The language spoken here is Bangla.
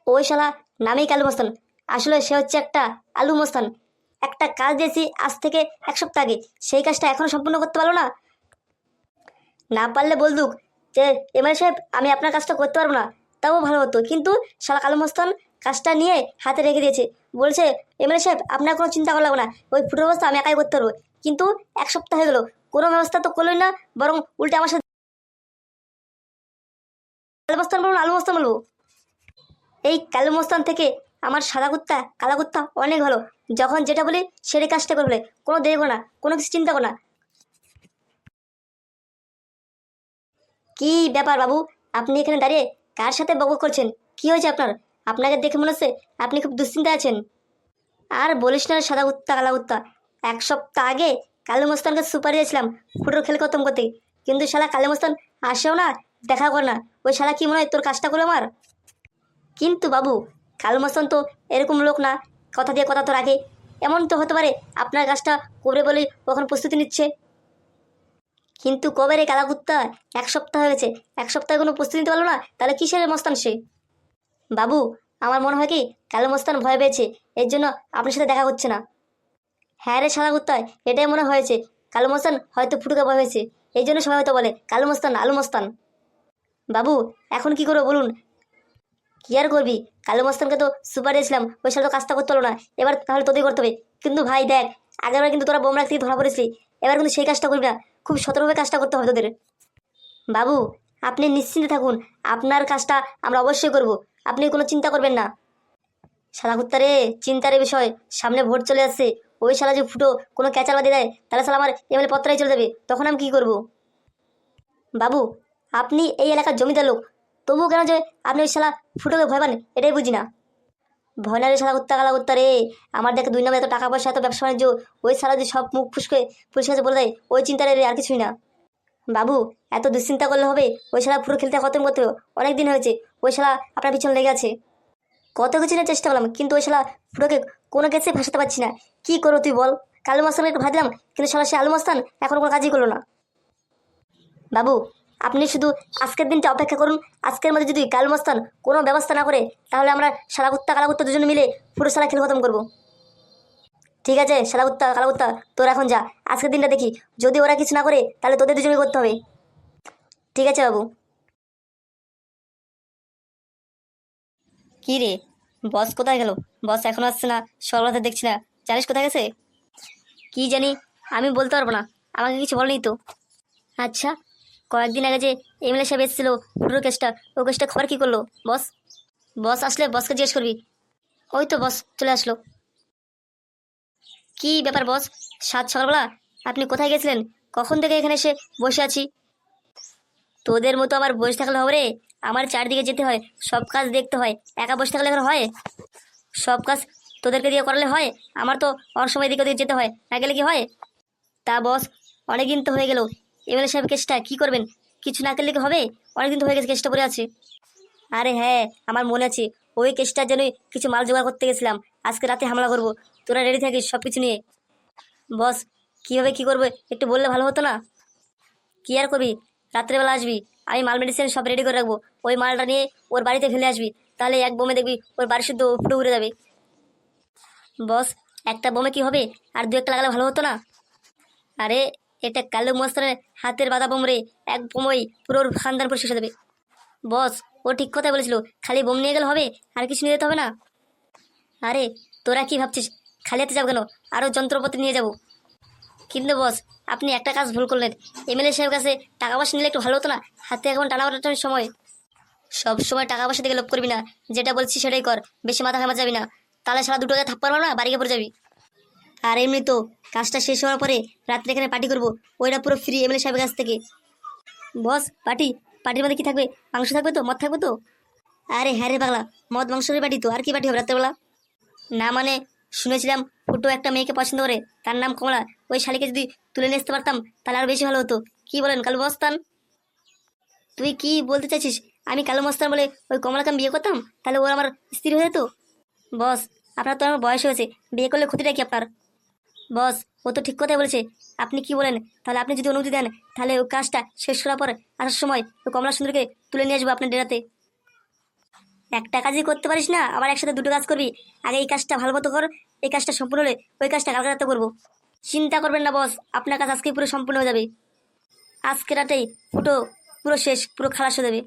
ওই শালা নামেই কালু মস্তান, আসলে সে হচ্ছে একটা আলু মস্তান। একটা কাজ দিয়েছি আজ থেকে 1 সপ্তাহ আগে, সেই কাজটা এখনো সম্পূর্ণ করতে পারলো না। না পারলে বলদুক যে এমএলএ সাহেব আমি আপনার কাজটা করতে পারবো না, তাও ভালো হতো, কিন্তু শালা কালু মস্তান কাজটা নিয়ে হাতে রেখে দিয়েছে। বলছে এমএলএ সাহেব আপনার কোনো চিন্তা করা লাগবে না, ওই ফুটোর ব্যবস্থা আমি একাই করতে পারবো। কিন্তু 1 সপ্তাহ হয়ে গেল, কোনো ব্যবস্থা তো করলোই না, বরং উল্টে আমার সাথে কালু মস্তান বলবো না আলু মস্তান বলবো। এই কালু মস্তান থেকে আমার সাদা কুত্তা কালা কুত্তা অনেক ভালো। যখন যেটা বলি সেটাই কাজটা করে ফেলে, কোনো দেরি করো না, কোনো কিছু চিন্তা করো না। কি ব্যাপার বাবু, আপনি এখানে দাঁড়িয়ে কার সাথে বকবক করছেন? কি হয়েছে আপনার? আপনাকে দেখে মনে হচ্ছে আপনি খুব দুশ্চিন্তায় আছেন। আর বলিস না রে সাদা কুত্তা কালা কুত্তা, 1 সপ্তাহ আগে কালু মস্তানকে সুপার দিয়েছিলাম ফুটোর খেল খতম করতে, কিন্তু শালা কালু মস্তান আসেও না, দেখা করে না। ওই শালা কি মনে হয় তোর কাজটা করলো আমার? কিন্তু বাবু, কালু মস্তান তো এরকম লোক না, কথা দিয়ে কথা তো রাখে। এমন তো হতে পারে আপনার কাজটা করবে বলে ওখানে প্রস্তুতি নিচ্ছে। কিন্তু কবে রে কালা কুত্তা? 1 সপ্তাহ হয়েছে, 1 সপ্তাহে কোনো প্রস্তুতি নিতে পারলো না, তাহলে কিসের মস্তান সে? বাবু, আমার মনে হয় কি কালো মস্তান ভয় পেয়েছে, এর জন্য আপনার সাথে দেখা হচ্ছে না। হ্যাঁ রে শালা কুত্তা, এটাই মনে হয়েছে। কালো মস্তান হয়তো ফুটুকে ভয় হয়েছে, এই জন্য সবাই হয়তো বলে কালো মস্তান আলু মস্তান। বাবু, এখন কি করবো বলুন? কি আর করবি, কালো মস্তানকে তো সুপার দিয়েছিলাম, ওই শালা তো কাজটা করতে হলো না, এবার তাহলে তোদের করতে হবে। কিন্তু ভাই দেখ, আগেরবার কিন্তু তোরা বোম রাখতে ধরা পড়েছিলি, এবার কিন্তু সেই কাজটা করবি না, খুব সতর্কভাবে কাজটা করতে হবে তোদের। বাবু, আপনি নিশ্চিন্তে থাকুন, আপনার কাজটা আমরা অবশ্যই করব, আপনি কোনো চিন্তা করবেন না। শালা কুত্তা রে, চিন্তার বিষয়, সামনে ভোট চলে আসছে, ওই শালা যে ফুটো কোনো ক্যাচাল বাদে দেয়, তাহলে শালা আমার এমএলএ পত্রাই চলে যাবে, তখন আমি কি করব? বাবু, আপনি এই এলাকার জমিদার লোক, তবুও কেন যে আপনি ওই শালা ফুটোকে ভয় পান, এটাই বুঝি না। ভয় না রে শালা কুত্তা কালা কুত্তা রে, আমার দেখে দুই নামে এত টাকা পয়সা এত ব্যবসা বাণিজ্য, ওই শালা যে সব মুখ ফুসকে পুলিশের কাছে বলে দেয়, ওই চিন্তা রে আর কিছুই না। বাবু, এত দুশ্চিন্তা করলে হবে? ওই শালা পুরো খেলতে খতম করতে হবে, অনেক দিন হয়েছে ওই শালা আপনার পিছনে লেগে আছে। কত কিছু নিয়ে চেষ্টা করলাম, কিন্তু ওই শালা পুরোকে কোনো কেসে ফাঁসাতে পারছি না। কি করো তুই বল? কালু মস্তানকে একটু ভাই দিলাম, কিন্তু শালা সে আলু মস্তান এখন কোনো কাজই করলো না। বাবু, আপনি শুধু আজকের দিনটা অপেক্ষা করুন, আজকের মধ্যে যদি কালু মস্তান কোনো ব্যবস্থা না করে, তাহলে আমরা শালা কুত্তা কালা কুত্তা দুজনে মিলে পুরো শালা খেল খতম করবো। ঠিক আছে শালা কুত্তা কালা কুত্তা, তোর এখন যা, আজকের দিনটা দেখি, যদি ওরা কিছু না করে তাহলে তোদের দুজনে করতে হবে। ঠিক আছে বাবু। কি রে, বস কোথায় গেল? বস এখনো আসছে না, সর্বদা দেখছি না, জানিস কোথায় গেছে? কি জানি, আমি বলতে পারবো না, আমাকে কিছু বলেনি তো। আচ্ছা, কয়েকদিন আগে যে এমএলএ সাহেব এসেছিল পুরো কেসটা, ও কেসটা খবর কি করলো বস? বস আসলে বসকে জিজ্ঞেস করবি। ওই তো বস চলে আসলো। কি ব্যাপার বস, সাত সকালবেলা আপনি কোথায় গেছিলেন? কখন থেকে এখানে এসে বসে আছি। তোদের মতো আমার বসে থাকলে হবে রে, আমার চারদিকে যেতে হয়, সব কাজ দেখতে হয়, একা বসে থাকলে এখন হয়? সব কাজ তোদেরকে দিয়ে করালে হয়? আমার তো অনেক সময় এদিকে ওদিকে যেতে হয়, না গেলে কি হয়? তা বস, অনেকদিন তো হয়ে গেল, এমএলএ সাহেব কেসটা কি করবেন? কিছু না করলে কি হবে? অনেকদিন তো হয়ে গেছে কেসটা পড়ে আছে। আরে হ্যাঁ, আমার মনে আছে, ওই কেসটার জন্যই কিছু মাল জোগাড় করতে গেছিলাম, আজকে রাতে হামলা করব, তোরা রেডি থাকিস সব কিছু নিয়ে। বস, কীভাবে কি করবে একটু বললে ভালো হতো না? কি আর করবি, রাত্রেবেলা আসবি, আমি মাল মেডিসিন সব রেডি করে রাখবো, ওই মালটা নিয়ে ওর বাড়িতে ফেলে আসবি, তাহলে এক বোমে দেখবি ওর বাড়ি শুদ্ধ ফুটে উড়ে যাবে। বস, একটা বোমে কি হবে, আর দু একটা লাগালে ভালো হতো না? আরে, এটা কালু মস্তানের হাতের বাঁধা বোম রে, এক বোমই পুরো ওর খানদান পুরো শেষ হয়ে যাবে। বস, ও ঠিক কথাই বলেছিল, খালি বোম নিয়ে গেলে হবে, আর কিছু নিয়ে যেতে হবে না। আরে, তোরা কি ভাবছিস খালি হাতে যাবো কেন, আরও যন্ত্রপাতি নিয়ে যাব। কিন্তু বস, আপনি একটা কাজ ভুল করলেন, এমএলএ সাহেবের কাছে টাকা পয়সা নিলে একটু ভালো হতো না? হাতে এখন টানা ওঠানোর সময়, সব সময় টাকা পয়সা দিকে লোভ করবি না, যেটা বলছি সেটাই কর, বেশি মাথা ঘামা যাবি না, তাহলে সারা দুটো থাপ্পড় মারবো না, বাড়িকে পড়ে যাবি। আর এমনি তো কাজটা শেষ হওয়ার পরে রাত্রে এখানে পার্টি করবো, ওইটা পুরো ফ্রি এমএলএ সাহেবের কাছ থেকে। বস, পার্টি? পার্টির মধ্যে কি থাকবে? মাংস থাকবে তো, মদ থাকবে তো? আরে হ্যাঁ রে পাগলা, মদ মাংসের পার্টি তো, আর কি পার্টি হবে রাত্রেবেলা? না মানে, শুনেছিলাম ফুটো একটা মেয়েকে পছন্দ করে, তার নাম কমলা, ওই শালিকে যদি তুলে নিয়ে আসতে পারতাম তাহলে আরো বেশি ভালো হতো। কি বলেন কালু মস্তান? তুই কি বলতে চাইছিস, আমি কালু মস্তান বলে ওই কমলাকে আমি বিয়ে করতাম, তাহলে ওর আমার স্ত্রী হয়ে যেত? বস, আপনার তো আমার বয়স হয়েছে, বিয়ে করলে ক্ষতিটা কি আপনার? বস, ও তো ঠিক কথাই বলেছে, আপনি কি বলেন, তাহলে আপনি যদি অনুমতি দেন, তাহলে ওই কাজটা শেষ করার পর আসার সময় ওই কমলা সুন্দরকে তুলে নিয়ে আসবো আপনার ডেরাতে। একটা কাজই করতে পারিস না, আবার একসাথে দুটো কাজ করবি? আগে এই কাজটা ভালো মতো কর, এই কাজটা সম্পূর্ণ হলে ওই কাজটা কালকে রাতে করবো। চিন্তা করবেন না বস, আপনার কাজ আজকেই পুরো সম্পূর্ণ হয়ে যাবে। আজকে রাতেই ফুটো পুরো শেষ, পুরো খালাস হয়ে যাবে।